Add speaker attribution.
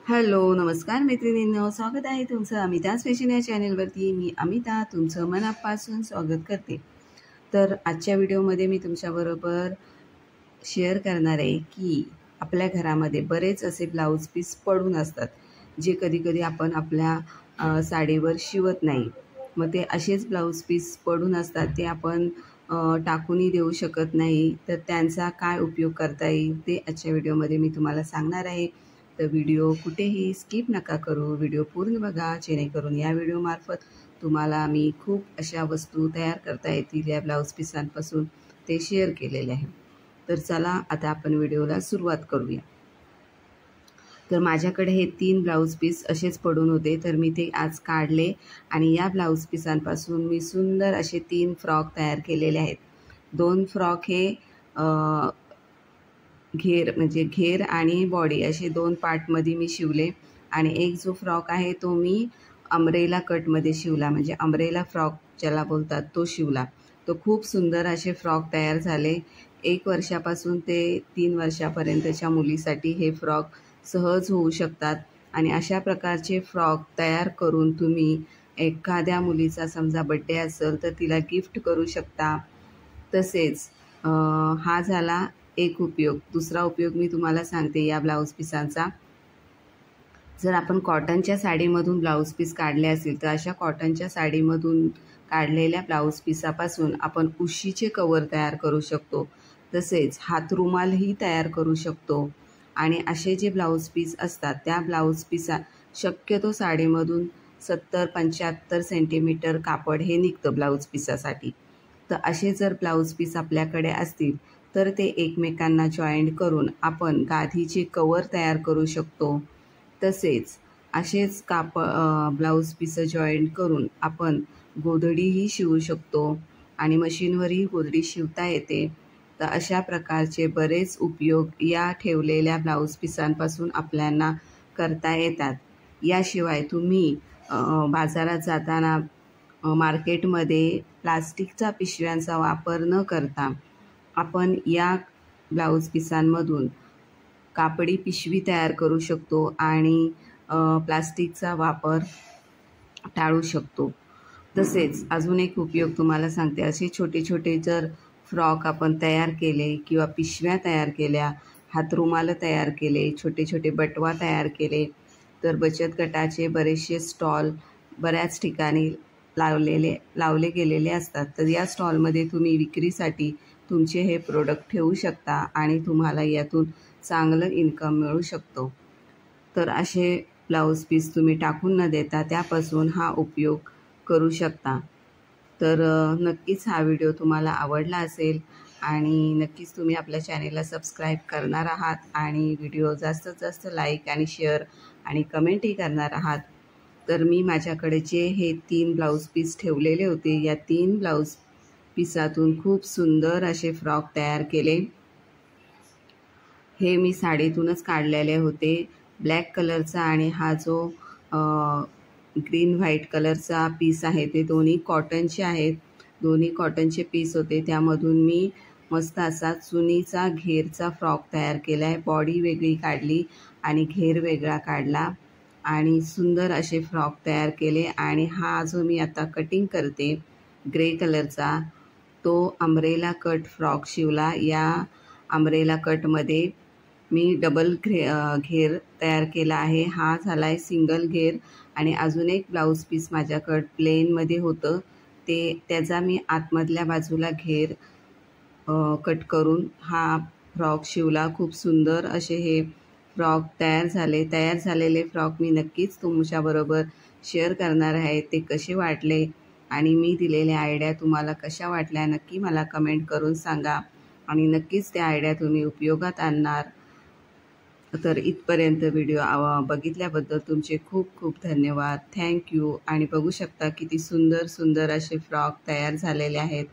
Speaker 1: Hello, नमस्कार मैत्रिणींनो, स्वागत आहे तुमचं अमिताज फॅशन या चॅनेलवरती. मी अमिता तुमचं मनापासून स्वागत करते. तर आजच्या व्हिडिओमध्ये मी तुमच्याबरोबर शेअर करणार आहे की आपल्या घरामध्ये बरेच असे ब्लाऊज पीस पडून असतात, जे कधीकधी आपण आपल्या साडीवर शिवत नाही. मग ते असेच ब्लाऊज पीस पडून असतात, ते आपण टाकूनही देऊ शकत नाही. तर त्यांचा काय उपयोग करता येईल ते आजच्या व्हिडिओमध्ये मी तुम्हाला सांगणार आहे. तर व्हिडिओ कुठेही स्किप नका करू, व्हिडिओ पूर्ण बघा, जेणेकरून या व्हिडिओमार्फत तुम्हाला मी खूप अशा वस्तू तयार करता येतील या ब्लाऊज पीसांपासून, ते शेअर केलेले आहे. तर चला आता आपण व्हिडिओला सुरुवात करूया. तर माझ्याकडे हे 3 ब्लाऊज पीस असेच पडून होते, तर मी ते आज काढले आणि या ब्लाऊज पीसांपासून मी सुंदर असे 3 फ्रॉक तयार केलेले आहेत. 2 फ्रॉक हे घेर आणि बॉडी असे 2 पार्टमध्ये मी शिवले आणि एक जो फ्रॉक आहे तो मी अम्ब्रेला कटमध्ये शिवला, म्हणजे अम्ब्रेला फ्रॉक ज्याला बोलतात तो शिवला. तो खूप सुंदर असे फ्रॉक तयार झाले. 1 वर्षापासून ते 3 वर्षापर्यंतच्या मुलीसाठी हे फ्रॉक सहज होऊ शकतात आणि अशा प्रकारचे फ्रॉक तयार करून तुम्ही एखाद्या मुलीचा समजा बड्डे असेल तर तिला गिफ्ट करू शकता. तसेच हा झाला एक उपयोग. दुसरा उपयोग मी तुम्हाला सांगते या ब्लाऊज पीसांचा. जर आपण कॉटनच्या साडीमधून ब्लाऊज पीस काढले असतील तर अशा कॉटनच्या साडीमधून काढलेल्या ब्लाऊज पीसापासून आपण उशीचे कवर तयार करू शकतो. तसेच हातरुमालही तयार करू शकतो आणि असे जे ब्लाऊज पीस असतात त्या ब्लाऊज पीसा शक्यतो साडीमधून 70-75 सेंटीमीटर कापड हे निघतं ब्लाऊज पीसासाठी. तर असे जर ब्लाऊज पीस आपल्याकडे असतील तर ते एकमेकांना जॉईंट करून आपण गादीचे कवर तयार करू शकतो. तसेच असेच ब्लाऊज पीस जॉईंट करून आपण गोधडीही शिवू शकतो आणि मशीनवरही गोधडी शिवता येते. तर अशा प्रकारचे बरेच उपयोग या ठेवलेल्या ब्लाऊज पीसांपासून आपल्याला करता येतात. याशिवाय तुम्ही बाजारात जाताना मार्केटमध्ये प्लास्टिकच्या पिशव्यांचा वापर न करता आपण या ब्लाऊज पीसांमधून कापडी पिशवी तयार करू शकतो आणि प्लास्टिकचा वापर टाळू शकतो. तसेच अजून एक उपयोग तुम्हाला सांगते. असे छोटे छोटे जर फ्रॉक आपण तयार केले किंवा पिशव्या तयार केल्या, हातरुमाल तयार केले, छोटे छोटे बटवा तयार केले, तर बचत गटाचे बरेचसे स्टॉल बऱ्याच ठिकाणी लावले गेलेले असतात. तर या स्टॉलमध्ये तुम्ही विक्रीसाठी तुमचे हे प्रोडक्ट ठेवू शकता आणि तुम्हाला यातून चांगलं इन्कम मिळू शकतो. तर असे ब्लाऊज पीस तुम्ही टाकून न देता त्यापासून हा उपयोग करू शकता. तर नक्कीच हा व्हिडिओ तुम्हाला आवडला असेल आणि नक्कीच तुम्ही आपल्या चॅनेलला सबस्क्राईब करणार आहात आणि व्हिडिओ जास्तीत जास्त लाईक आणि शेअर आणि कमेंटही करणार आहात. तर मी माझ्याकडे जे हे 3 ब्लाऊज पीस ठेवलेले होते, या 3 ब्लाऊज पीसातून खूप सुंदर असे फ्रॉक तयार केले. हे मी साडीतूनच काढलेले होते. ब्लॅक कलरचा आणि हा जो ग्रीन व्हाईट कलरचा पीस आहे ते दोन्ही कॉटनचे आहेत. दोन्ही कॉटनचे पीस होते. त्यामधून मी मस्त असा चुनीचा घेरचा फ्रॉक तयार केला आहे. बॉडी वेगळी काढली आणि घेर वेगळा काढला आणि सुंदर असे फ्रॉक तयार केले. आणि हा जो मी आता कटिंग करते ग्रे कलरचा, तो अम्ब्रेला कट फ्रॉक शिवला. या अम्ब्रेला कटमध्ये मी डबल घेर तयार केला आहे. हा झाला आहे सिंगल घेर आणि अजून एक ब्लाऊज पीस माझ्याकडं प्लेनमध्ये होतं, त्याचा मी आतमधल्या बाजूला घेर कट करून हा फ्रॉक शिवला. खूप सुंदर असे हे फ्रॉक तयार झाले. तयार झालेले फ्रॉक मी नक्कीच तुमच्याबरोबर शेअर करणार आहे. ते कसे वाटले आणि मी दिलेल्या आयडिया तुम्हाला कशा वाटल्या नक्की मला कमेंट करून सांगा आणि नक्कीच त्या आयडिया तुम्ही उपयोगात आणणार. तर इथपर्यंत व्हिडिओ बघितल्याबद्दल तुमचे खूप खूप धन्यवाद. थँक्यू. आणि बघू शकता किती सुंदर सुंदर असे फ्रॉक तयार झालेले आहेत.